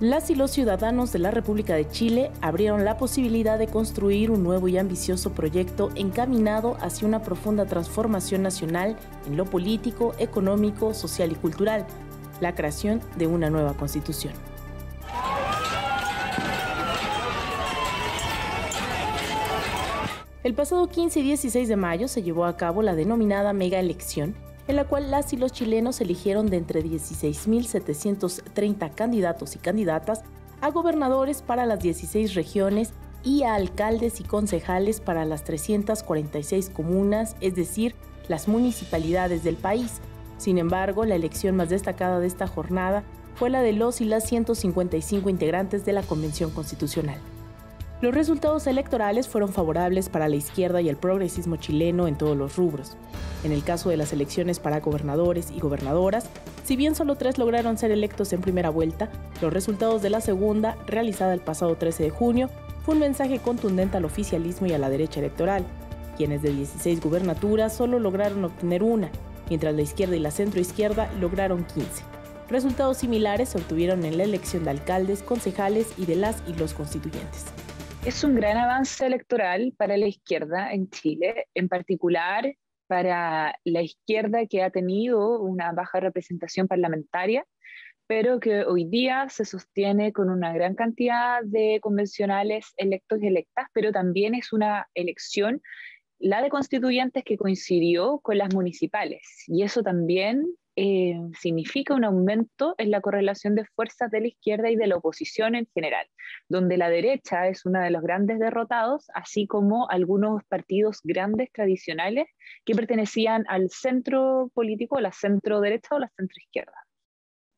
Las y los ciudadanos de la República de Chile abrieron la posibilidad de construir un nuevo y ambicioso proyecto encaminado hacia una profunda transformación nacional en lo político, económico, social y cultural, la creación de una nueva constitución. El pasado 15 y 16 de mayo se llevó a cabo la denominada mega elección, en la cual las y los chilenos eligieron de entre 16.730 candidatos y candidatas a gobernadores para las 16 regiones y a alcaldes y concejales para las 346 comunas, es decir, las municipalidades del país. Sin embargo, la elección más destacada de esta jornada fue la de los y las 155 integrantes de la Convención Constitucional. Los resultados electorales fueron favorables para la izquierda y el progresismo chileno en todos los rubros. En el caso de las elecciones para gobernadores y gobernadoras, si bien solo 3 lograron ser electos en primera vuelta, los resultados de la segunda, realizada el pasado 13 de junio, fue un mensaje contundente al oficialismo y a la derecha electoral, quienes de 16 gubernaturas solo lograron obtener una, mientras la izquierda y la centroizquierda lograron 15. Resultados similares se obtuvieron en la elección de alcaldes, concejales y de las y los constituyentes. Es un gran avance electoral para la izquierda en Chile, en particular para la izquierda que ha tenido una baja representación parlamentaria, pero que hoy día se sostiene con una gran cantidad de convencionales electos y electas, pero también es una elección, la de constituyentes, que coincidió con las municipales, y eso también significa un aumento en la correlación de fuerzas de la izquierda y de la oposición en general, donde la derecha es uno de los grandes derrotados, así como algunos partidos grandes tradicionales que pertenecían al centro político, la centro derecha o la centro izquierda.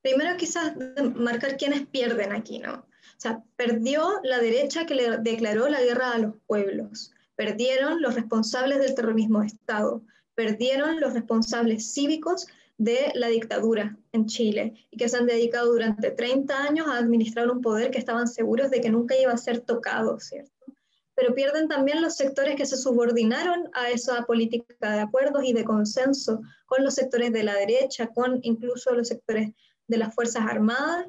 Primero quizás marcar quiénes pierden aquí, ¿no? O sea, perdió la derecha que le declaró la guerra a los pueblos, perdieron los responsables del terrorismo de Estado, perdieron los responsables cívicos de la dictadura en Chile y que se han dedicado durante 30 años a administrar un poder que estaban seguros de que nunca iba a ser tocado, ¿cierto? Pero pierden también los sectores que se subordinaron a esa política de acuerdos y de consenso con los sectores de la derecha, con incluso los sectores de las Fuerzas Armadas,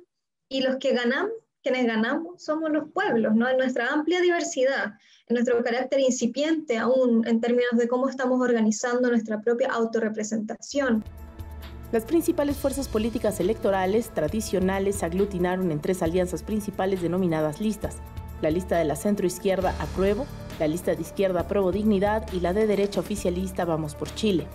y los que ganamos, quienes ganamos, somos los pueblos, ¿no? En nuestra amplia diversidad, en nuestro carácter incipiente aún en términos de cómo estamos organizando nuestra propia autorrepresentación. Las principales fuerzas políticas electorales tradicionales se aglutinaron en 3 alianzas principales denominadas listas: la lista de la centroizquierda Apruebo, la lista de izquierda Apruebo Dignidad y la de derecha oficialista Vamos por Chile.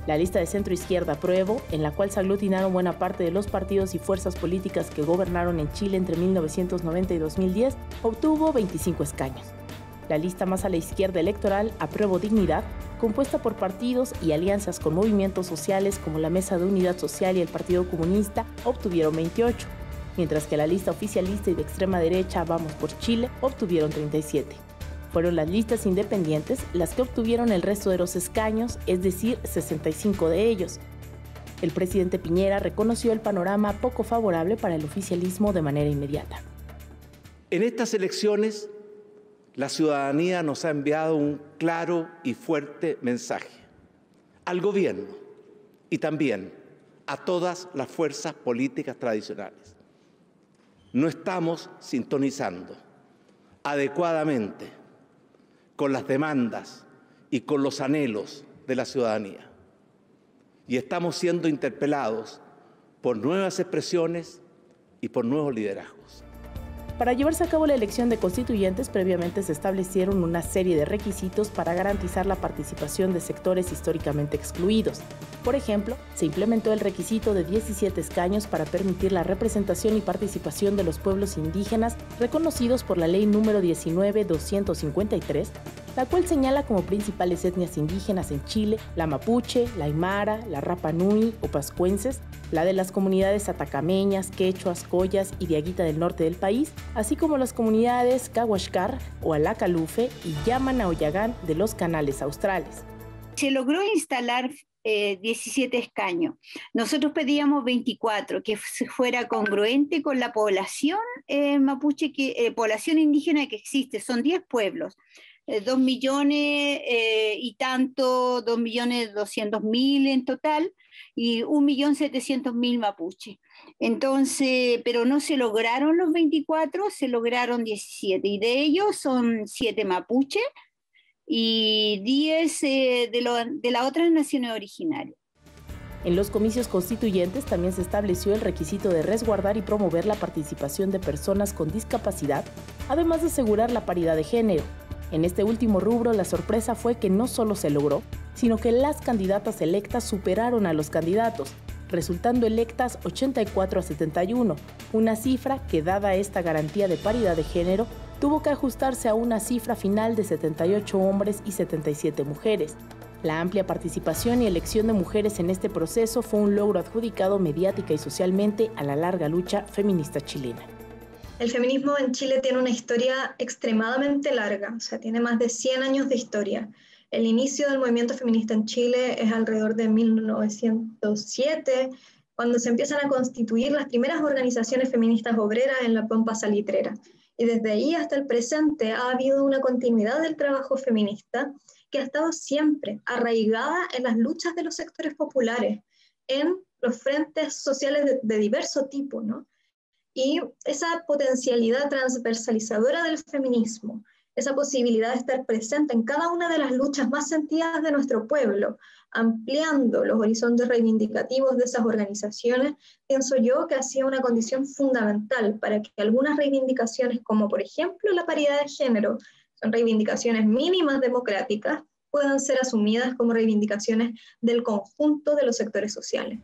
La lista de centroizquierda Apruebo, en la cual se aglutinaron buena parte de los partidos y fuerzas políticas que gobernaron en Chile entre 1990 y 2010, obtuvo 25 escaños. La lista más a la izquierda electoral, Apruebo Dignidad, compuesta por partidos y alianzas con movimientos sociales como la Mesa de Unidad Social y el Partido Comunista, obtuvieron 28, mientras que la lista oficialista y de extrema derecha, Vamos por Chile, obtuvieron 37. Fueron las listas independientes las que obtuvieron el resto de los escaños, es decir, 65 de ellos. El presidente Piñera reconoció el panorama poco favorable para el oficialismo de manera inmediata. En estas elecciones, la ciudadanía nos ha enviado un claro y fuerte mensaje al gobierno y también a todas las fuerzas políticas tradicionales. No estamos sintonizando adecuadamente con las demandas y con los anhelos de la ciudadanía, y estamos siendo interpelados por nuevas expresiones y por nuevos liderazgos. Para llevarse a cabo la elección de constituyentes, previamente se establecieron una serie de requisitos para garantizar la participación de sectores históricamente excluidos. Por ejemplo, se implementó el requisito de 17 escaños para permitir la representación y participación de los pueblos indígenas reconocidos por la Ley número 19.253, la cual señala como principales etnias indígenas en Chile la mapuche, la aymara, la rapa nui o pascuenses, la de las comunidades atacameñas, quechuas, collas y diaguita del norte del país, así como las comunidades Cahuascar o Alacalufe y Yamana-Oyagán de los Canales Australes. Se logró instalar 17 escaños. Nosotros pedíamos 24, que fuera congruente con la población mapuche, población indígena que existe. Son 10 pueblos. 2 millones y tanto, 2.200.000 en total, y 1.700.000 mapuches. Entonces, pero no se lograron los 24, se lograron 17, y de ellos son 7 mapuches y 10 de las otras naciones originarias. En los comicios constituyentes también se estableció el requisito de resguardar y promover la participación de personas con discapacidad, además de asegurar la paridad de género. En este último rubro, la sorpresa fue que no solo se logró, sino que las candidatas electas superaron a los candidatos, resultando electas 84 a 71, una cifra que, dada esta garantía de paridad de género, tuvo que ajustarse a una cifra final de 78 hombres y 77 mujeres. La amplia participación y elección de mujeres en este proceso fue un logro adjudicado mediática y socialmente a la larga lucha feminista chilena. El feminismo en Chile tiene una historia extremadamente larga, o sea, tiene más de 100 años de historia. El inicio del movimiento feminista en Chile es alrededor de 1907, cuando se empiezan a constituir las primeras organizaciones feministas obreras en la Pampa Salitrera. Y desde ahí hasta el presente ha habido una continuidad del trabajo feminista que ha estado siempre arraigada en las luchas de los sectores populares, en los frentes sociales de diverso tipo, ¿no? Y esa potencialidad transversalizadora del feminismo, esa posibilidad de estar presente en cada una de las luchas más sentidas de nuestro pueblo, ampliando los horizontes reivindicativos de esas organizaciones, pienso yo que ha sido una condición fundamental para que algunas reivindicaciones, como por ejemplo la paridad de género, son reivindicaciones mínimas democráticas, puedan ser asumidas como reivindicaciones del conjunto de los sectores sociales.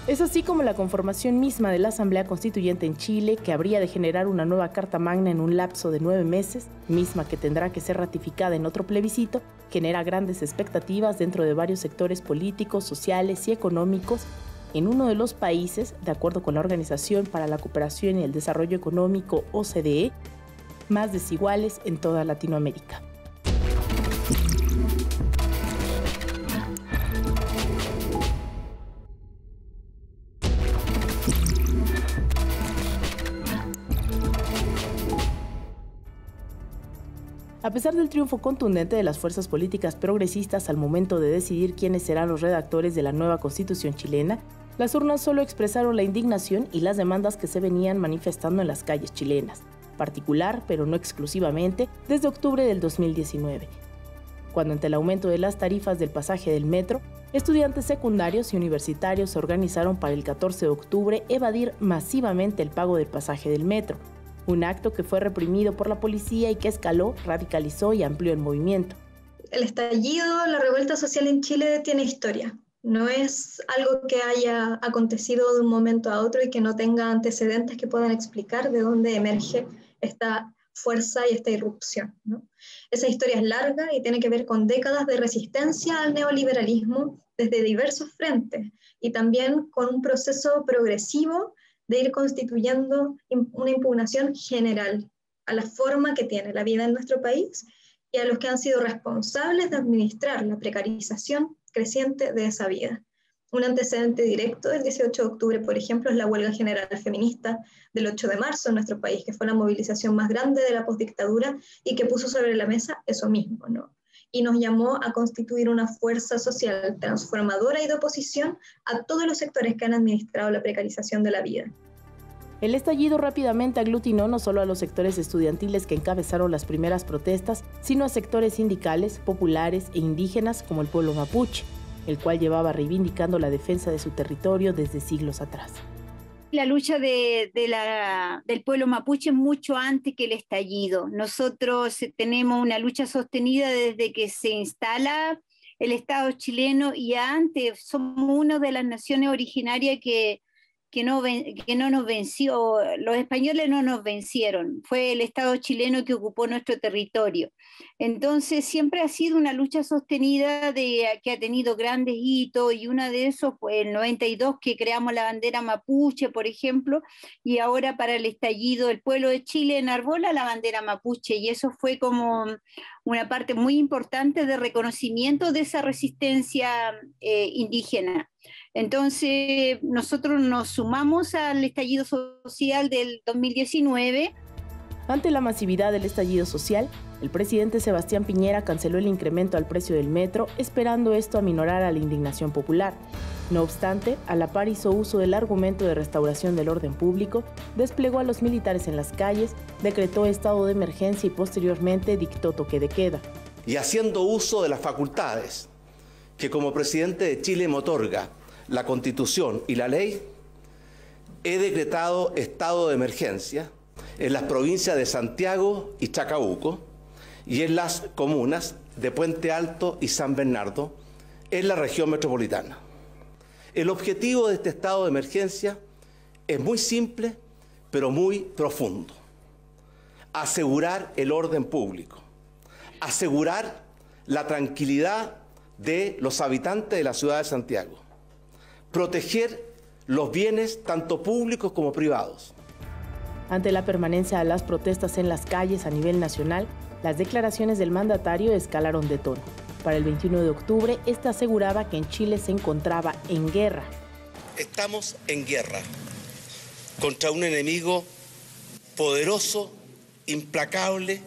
Es así como la conformación misma de la Asamblea Constituyente en Chile, que habría de generar una nueva Carta Magna en un lapso de 9 meses, misma que tendrá que ser ratificada en otro plebiscito, genera grandes expectativas dentro de varios sectores políticos, sociales y económicos en uno de los países, de acuerdo con la Organización para la Cooperación y el Desarrollo Económico, OCDE, más desiguales en toda Latinoamérica. A pesar del triunfo contundente de las fuerzas políticas progresistas al momento de decidir quiénes serán los redactores de la nueva Constitución chilena, las urnas solo expresaron la indignación y las demandas que se venían manifestando en las calles chilenas, particular, pero no exclusivamente, desde octubre del 2019, cuando ante el aumento de las tarifas del pasaje del metro, estudiantes secundarios y universitarios se organizaron para el 14 de octubre evadir masivamente el pago del pasaje del metro, un acto que fue reprimido por la policía y que escaló, radicalizó y amplió el movimiento. El estallido, la revuelta social en Chile tiene historia. No es algo que haya acontecido de un momento a otro y que no tenga antecedentes que puedan explicar de dónde emerge esta fuerza y esta irrupción, ¿no? Esa historia es larga y tiene que ver con décadas de resistencia al neoliberalismo desde diversos frentes y también con un proceso progresivo de ir constituyendo una impugnación general a la forma que tiene la vida en nuestro país y a los que han sido responsables de administrar la precarización creciente de esa vida. Un antecedente directo del 18 de octubre, por ejemplo, es la huelga general feminista del 8 de marzo en nuestro país, que fue la movilización más grande de la postdictadura y que puso sobre la mesa eso mismo, ¿no? Y nos llamó a constituir una fuerza social transformadora y de oposición a todos los sectores que han administrado la precarización de la vida. El estallido rápidamente aglutinó no solo a los sectores estudiantiles que encabezaron las primeras protestas, sino a sectores sindicales, populares e indígenas como el pueblo mapuche, el cual llevaba reivindicando la defensa de su territorio desde siglos atrás. La lucha del pueblo mapuche mucho antes que el estallido. Nosotros tenemos una lucha sostenida desde que se instala el Estado chileno y antes somos una de las naciones originarias que no nos venció, los españoles no nos vencieron, fue el Estado chileno que ocupó nuestro territorio. Entonces siempre ha sido una lucha sostenida que ha tenido grandes hitos y una de esos fue el 92 que creamos la bandera mapuche, por ejemplo, y ahora para el estallido el pueblo de Chile enarbola la bandera mapuche y eso fue como una parte muy importante de reconocimiento de esa resistencia indígena. Entonces, nosotros nos sumamos al estallido social del 2019 Ante la masividad del estallido social, el presidente Sebastián Piñera canceló el incremento al precio del metro, esperando esto aminorara la indignación popular. No obstante, a la par hizo uso del argumento de restauración del orden público, desplegó a los militares en las calles, decretó estado de emergencia y posteriormente dictó toque de queda. Y haciendo uso de las facultades que como presidente de Chile me otorga la Constitución y la ley, he decretado estado de emergencia en las provincias de Santiago y Chacabuco y en las comunas de Puente Alto y San Bernardo, en la región metropolitana. El objetivo de este estado de emergencia es muy simple, pero muy profundo. Asegurar el orden público, asegurar la tranquilidad de los habitantes de la ciudad de Santiago, proteger los bienes tanto públicos como privados. Ante la permanencia de las protestas en las calles a nivel nacional, las declaraciones del mandatario escalaron de tono. Para el 21 de octubre, esta aseguraba que en Chile se encontraba en guerra. Estamos en guerra contra un enemigo poderoso, implacable,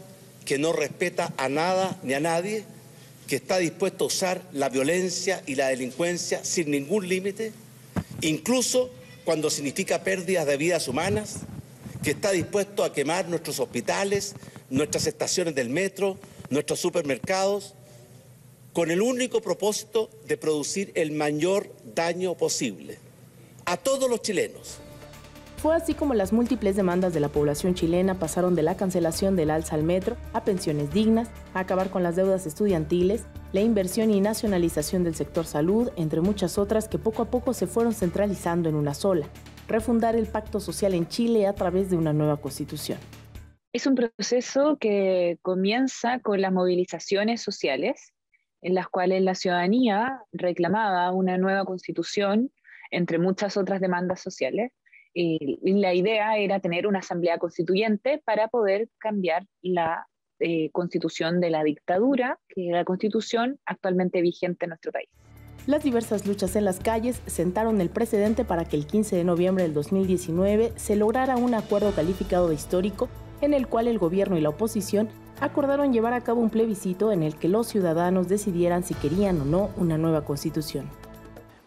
que no respeta a nada ni a nadie, que está dispuesto a usar la violencia y la delincuencia sin ningún límite, incluso cuando significa pérdidas de vidas humanas, que está dispuesto a quemar nuestros hospitales, nuestras estaciones del metro, nuestros supermercados, con el único propósito de producir el mayor daño posible a todos los chilenos. Fue así como las múltiples demandas de la población chilena pasaron de la cancelación del alza al metro a pensiones dignas, a acabar con las deudas estudiantiles, la inversión y nacionalización del sector salud, entre muchas otras que poco a poco se fueron centralizando en una sola: refundar el pacto social en Chile a través de una nueva constitución. Es un proceso que comienza con las movilizaciones sociales, en las cuales la ciudadanía reclamaba una nueva constitución, entre muchas otras demandas sociales. Y la idea era tener una asamblea constituyente para poder cambiar la constitución de la dictadura, que es la constitución actualmente vigente en nuestro país. Las diversas luchas en las calles sentaron el precedente para que el 15 de noviembre del 2019 se lograra un acuerdo calificado de histórico, en el cual el gobierno y la oposición acordaron llevar a cabo un plebiscito en el que los ciudadanos decidieran si querían o no una nueva constitución.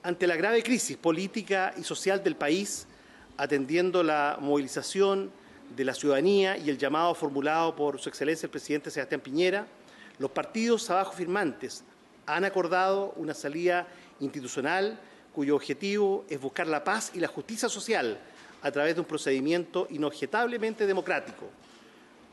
Ante la grave crisis política y social del país, atendiendo la movilización de la ciudadanía y el llamado formulado por Su Excelencia el presidente Sebastián Piñera, los partidos abajo firmantes han acordado una salida institucional cuyo objetivo es buscar la paz y la justicia social a través de un procedimiento inobjetablemente democrático.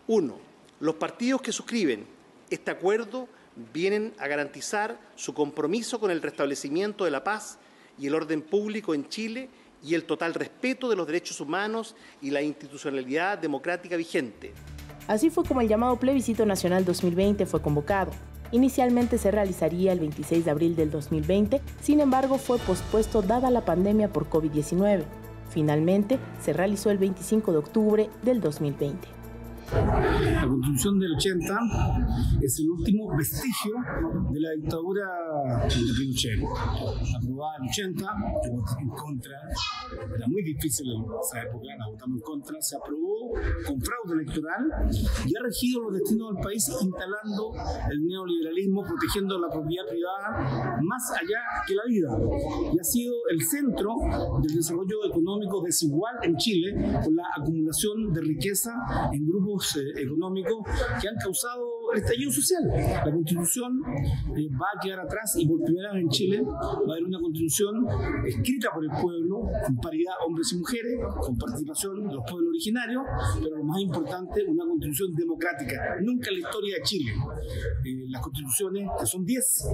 1. Los partidos que suscriben este acuerdo vienen a garantizar su compromiso con el restablecimiento de la paz y el orden público en Chile y el total respeto de los derechos humanos y la institucionalidad democrática vigente. Así fue como el llamado Plebiscito Nacional 2020 fue convocado. Inicialmente se realizaría el 26 de abril del 2020, sin embargo fue pospuesto dada la pandemia por COVID-19. Finalmente se realizó el 25 de octubre del 2020. La Constitución del 80 es el último vestigio de la dictadura de Pinochet. Aprobada en el 80, yo voté en contra, era muy difícil en esa época, la votamos en contra, se aprobó con fraude electoral y ha regido los destinos del país instalando el neoliberalismo, protegiendo la propiedad privada más allá que la vida. Y ha sido el centro del desarrollo económico desigual en Chile, con la acumulación de riqueza en grupos económicos que han causado el estallido social. La Constitución va a quedar atrás y por primera vez en Chile va a haber una Constitución escrita por el pueblo, con paridad hombres y mujeres, con participación de los pueblos originarios, pero lo más importante, una Constitución democrática. Nunca en la historia de Chile las constituciones, que son 10,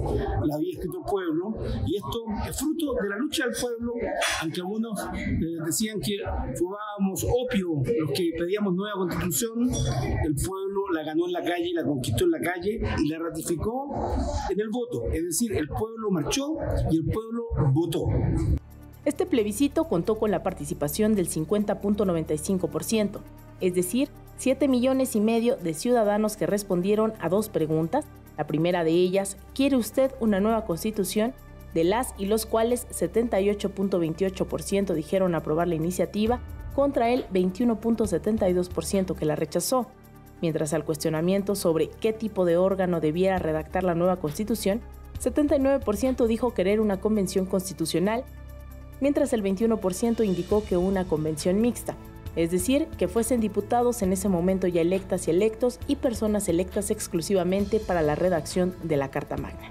las había escrito el pueblo, y esto es fruto de la lucha del pueblo, aunque algunos decían que fumábamos opio los que pedíamos nueva Constitución. El pueblo la ganó en la calle, la conquistó en la calle y la ratificó en el voto. Es decir, el pueblo marchó y el pueblo votó. Este plebiscito contó con la participación del 50.95%, es decir, 7,5 millones de ciudadanos que respondieron a 2 preguntas. La primera de ellas, ¿quiere usted una nueva constitución?, de las y los cuales 78.28% dijeron aprobar la iniciativa contra el 21.72% que la rechazó, mientras al cuestionamiento sobre qué tipo de órgano debiera redactar la nueva constitución, 79% dijo querer una convención constitucional, mientras el 21% indicó que una convención mixta, es decir, que fuesen diputados en ese momento ya electas y electos y personas electas exclusivamente para la redacción de la Carta Magna.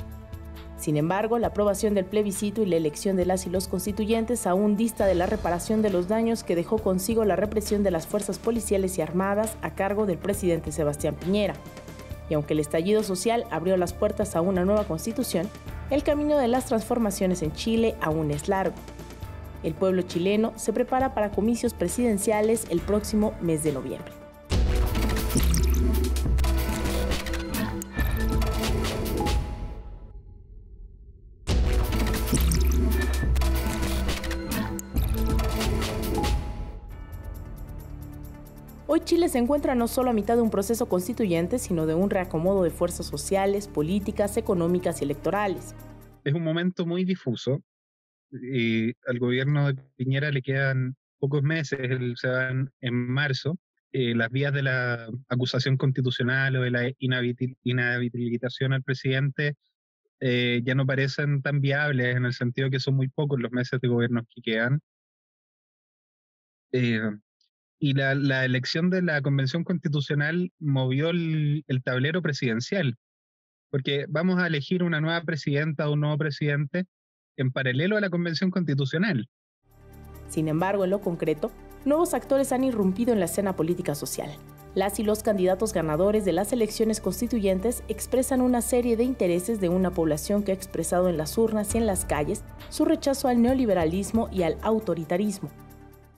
Sin embargo, la aprobación del plebiscito y la elección de las y los constituyentes aún dista de la reparación de los daños que dejó consigo la represión de las fuerzas policiales y armadas a cargo del presidente Sebastián Piñera. Y aunque el estallido social abrió las puertas a una nueva constitución, el camino de las transformaciones en Chile aún es largo. El pueblo chileno se prepara para comicios presidenciales el próximo mes de noviembre. Hoy Chile se encuentra no solo a mitad de un proceso constituyente, sino de un reacomodo de fuerzas sociales, políticas, económicas y electorales. Es un momento muy difuso. Al gobierno de Piñera le quedan pocos meses, se van en marzo. Las vías de la acusación constitucional o de la inhabilitación al presidente ya no parecen tan viables, en el sentido que son muy pocos los meses de gobierno que quedan. Y la elección de la Convención Constitucional movió el tablero presidencial, porque vamos a elegir una nueva presidenta o un nuevo presidente en paralelo a la Convención Constitucional. Sin embargo, en lo concreto, nuevos actores han irrumpido en la escena política social. Las y los candidatos ganadores de las elecciones constituyentes expresan una serie de intereses de una población que ha expresado en las urnas y en las calles su rechazo al neoliberalismo y al autoritarismo.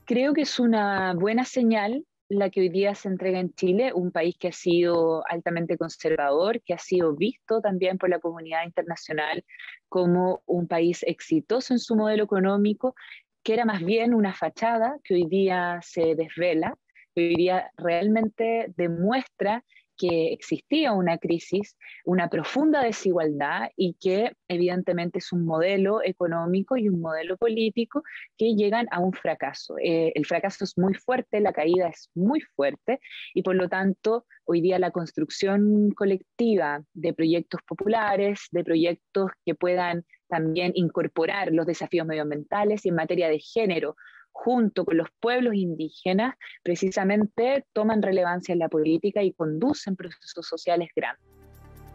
Creo que es una buena señal la que hoy día se entrega en Chile, un país que ha sido altamente conservador, que ha sido visto también por la comunidad internacional como un país exitoso en su modelo económico, que era más bien una fachada que hoy día se desvela, que hoy día realmente demuestra que existía una crisis, una profunda desigualdad y que evidentemente es un modelo económico y un modelo político que llegan a un fracaso. El fracaso es muy fuerte, la caída es muy fuerte y por lo tanto hoy día la construcción colectiva de proyectos populares, de proyectos que puedan también incorporar los desafíos medioambientales y en materia de género, junto con los pueblos indígenas, precisamente toman relevancia en la política y conducen procesos sociales grandes.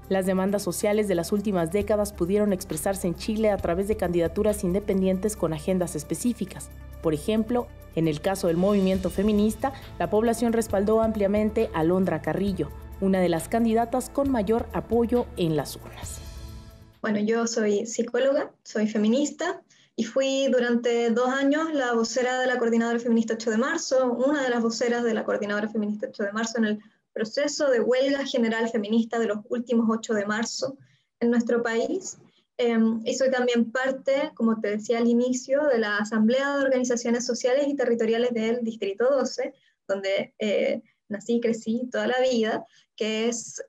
Las demandas sociales de las últimas décadas pudieron expresarse en Chile a través de candidaturas independientes con agendas específicas. Por ejemplo, en el caso del movimiento feminista, la población respaldó ampliamente a Alondra Carrillo, una de las candidatas con mayor apoyo en las urnas. Bueno, yo soy psicóloga, soy feminista, y fui durante 2 años la vocera de la Coordinadora Feminista 8 de marzo, una de las voceras de la Coordinadora Feminista 8 de marzo en el proceso de huelga general feminista de los últimos 8 de marzo en nuestro país. Y soy también parte, como te decía al inicio, de la Asamblea de Organizaciones Sociales y Territoriales del Distrito 12, donde nací y crecí toda la vida, que es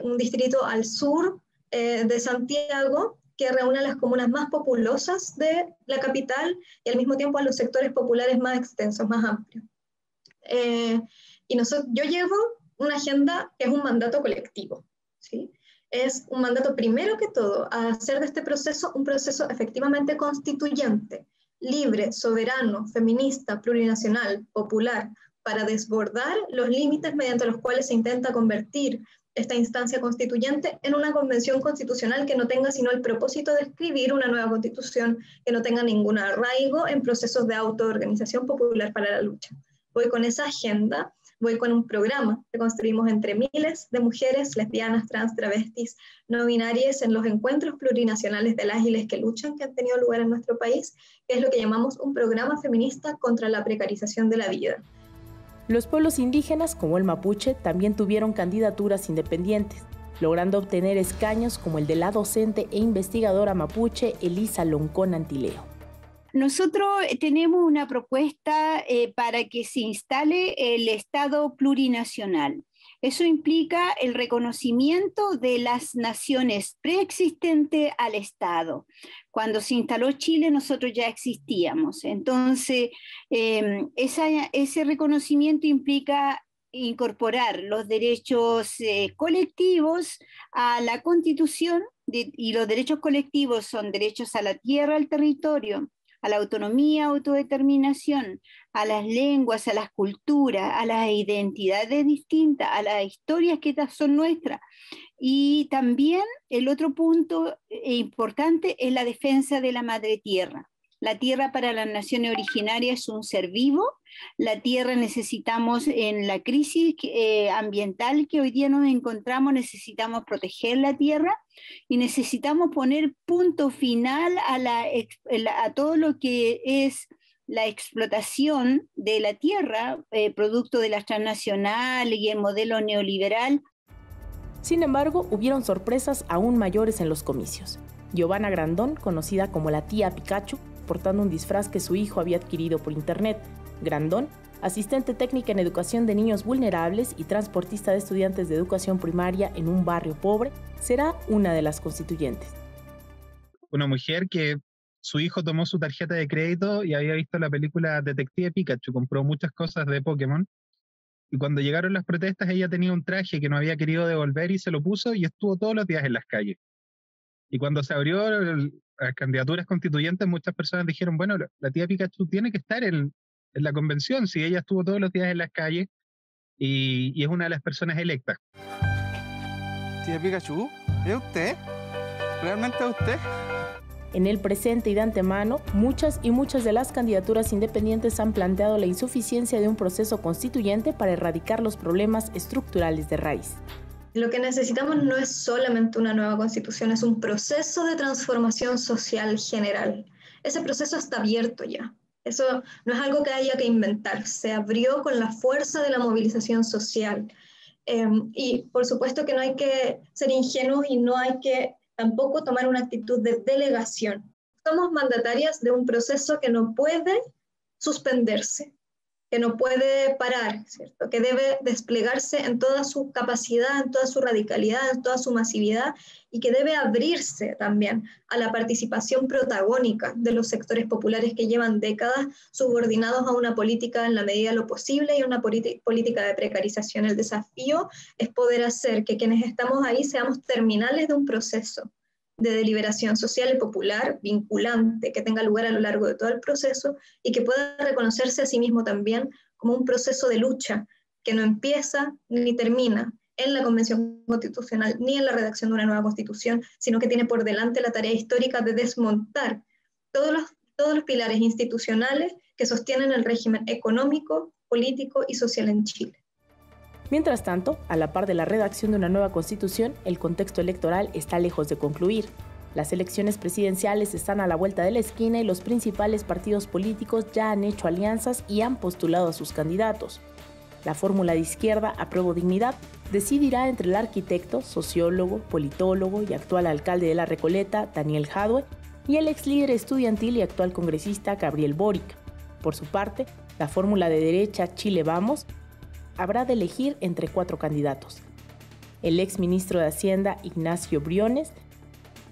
un distrito al sur de Santiago, que reúne a las comunas más populosas de la capital y al mismo tiempo a los sectores populares más extensos, más amplios. Yo llevo una agenda que es un mandato colectivo, ¿sí? Es un mandato primero que todo a hacer de este proceso un proceso efectivamente constituyente, libre, soberano, feminista, plurinacional, popular, para desbordar los límites mediante los cuales se intenta convertir esta instancia constituyente en una convención constitucional que no tenga sino el propósito de escribir una nueva constitución que no tenga ningún arraigo en procesos de autoorganización popular para la lucha. Voy con esa agenda, voy con un programa que construimos entre miles de mujeres lesbianas, trans, travestis, no binarias en los encuentros plurinacionales de las y les que luchan que han tenido lugar en nuestro país, que es lo que llamamos un programa feminista contra la precarización de la vida. Los pueblos indígenas, como el mapuche, también tuvieron candidaturas independientes, logrando obtener escaños como el de la docente e investigadora mapuche Elisa Loncón Antileo. Nosotros tenemos una propuesta para que se instale el Estado plurinacional. Eso implica el reconocimiento de las naciones preexistentes al Estado. Cuando se instaló Chile, nosotros ya existíamos. Entonces, ese reconocimiento implica incorporar los derechos colectivos a la Constitución, y los derechos colectivos son derechos a la tierra, al territorio, a la autonomía, autodeterminación, a las lenguas, a las culturas, a las identidades distintas, a las historias que son nuestras. Y también el otro punto importante es la defensa de la madre tierra. La tierra para las naciones originarias es un ser vivo. La tierra necesitamos, en la crisis ambiental que hoy día nos encontramos, necesitamos proteger la tierra y necesitamos poner punto final a todo lo que es la explotación de la tierra, producto de las transnacionales y el modelo neoliberal. Sin embargo, hubieron sorpresas aún mayores en los comicios. Giovanna Grandón, conocida como la tía Pikachu, portando un disfraz que su hijo había adquirido por internet. Grandón, asistente técnica en educación de niños vulnerables y transportista de estudiantes de educación primaria en un barrio pobre, será una de las constituyentes. Una mujer que su hijo tomó su tarjeta de crédito y había visto la película Detective Pikachu, compró muchas cosas de Pokémon, y cuando llegaron las protestas ella tenía un traje que no había querido devolver y se lo puso y estuvo todos los días en las calles. Y cuando se abrió las candidaturas constituyentes, muchas personas dijeron, bueno, la tía Pikachu tiene que estar en la convención, si ella estuvo todos los días en las calles y es una de las personas electas. Tía Pikachu, ¿es usted? ¿Realmente es usted? En el presente y de antemano, muchas de las candidaturas independientes han planteado la insuficiencia de un proceso constituyente para erradicar los problemas estructurales de raíz. Lo que necesitamos no es solamente una nueva constitución, es un proceso de transformación social general. Ese proceso está abierto ya. Eso no es algo que haya que inventar. Se abrió con la fuerza de la movilización social. Y por supuesto que no hay que ser ingenuos y no hay que tampoco tomar una actitud de delegación. Somos mandatarias de un proceso que no puede suspenderse, que no puede parar, ¿cierto? Que debe desplegarse en toda su capacidad, en toda su radicalidad, en toda su masividad, y que debe abrirse también a la participación protagónica de los sectores populares que llevan décadas subordinados a una política en la medida de lo posible y una política de precarización. El desafío es poder hacer que quienes estamos ahí seamos terminales de un proceso de deliberación social y popular vinculante que tenga lugar a lo largo de todo el proceso y que pueda reconocerse a sí mismo también como un proceso de lucha que no empieza ni termina en la Convención Constitucional ni en la redacción de una nueva Constitución, sino que tiene por delante la tarea histórica de desmontar todos los pilares institucionales que sostienen el régimen económico, político y social en Chile. Mientras tanto, a la par de la redacción de una nueva constitución, el contexto electoral está lejos de concluir. Las elecciones presidenciales están a la vuelta de la esquina y los principales partidos políticos ya han hecho alianzas y han postulado a sus candidatos. La fórmula de izquierda Apruebo Dignidad decidirá entre el arquitecto, sociólogo, politólogo y actual alcalde de La Recoleta, Daniel Jadwe, y el ex líder estudiantil y actual congresista Gabriel Boric. Por su parte, la fórmula de derecha Chile Vamos habrá de elegir entre 4 candidatos: el ex ministro de Hacienda Ignacio Briones,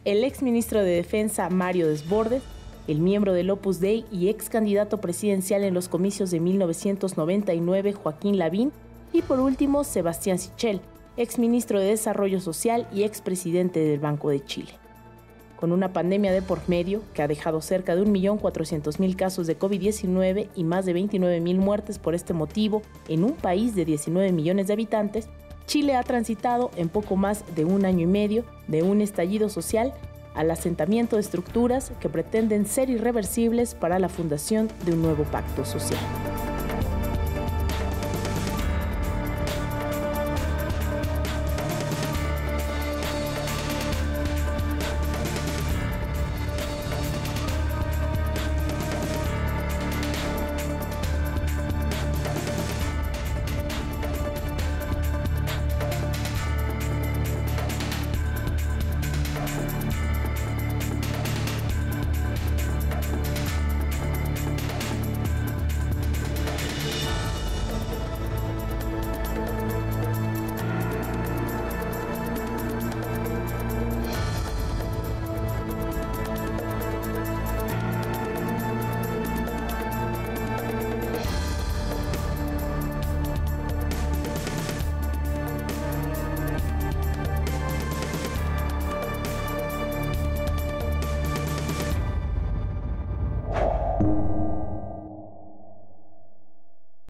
el ex ministro de Defensa Mario Desbordes, el miembro del Opus Dei y ex candidato presidencial en los comicios de 1999 Joaquín Lavín, y por último Sebastián Sichel, ex ministro de Desarrollo Social y ex presidente del Banco de Chile. Con una pandemia de por medio que ha dejado cerca de 1.400.000 casos de COVID-19 y más de 29.000 muertes por este motivo en un país de 19 millones de habitantes, Chile ha transitado en poco más de un año y medio de un estallido social al asentamiento de estructuras que pretenden ser irreversibles para la fundación de un nuevo pacto social. Chile.